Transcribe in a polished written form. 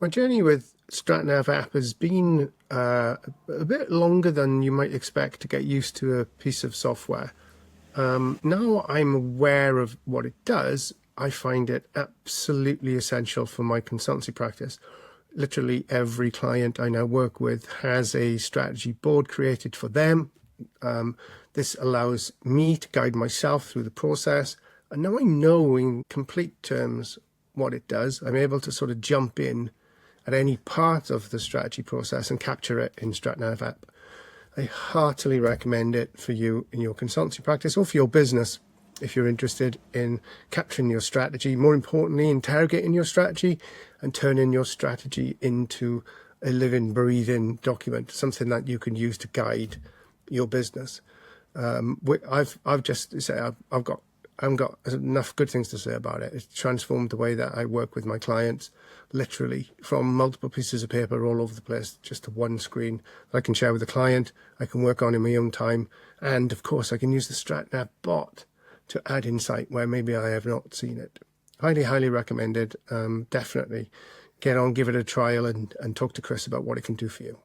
My journey with StratNavApp has been a bit longer than you might expect to get used to a piece of software. Now I'm aware of what it does, I find it absolutely essential for my consultancy practice. Literally every client I now work with has a strategy board created for them. This allows me to guide myself through the process. And now I know in complete terms what it does. I'm able to sort of jump in at any part of the strategy process and capture it in StratNavApp. I heartily recommend it for you in your consultancy practice or for your business if you're interested in capturing your strategy, more importantly, interrogating your strategy and turning your strategy into a living, breathing document, something that you can use to guide your business. I've just said I've got enough good things to say about it. It's transformed the way that I work with my clients, literally from multiple pieces of paper all over the place, just to one screen that I can share with the client, I can work on in my own time. And of course, I can use the StratNav bot to add insight where maybe I have not seen it. Highly, highly recommended. Definitely get on, give it a trial and talk to Chris about what it can do for you.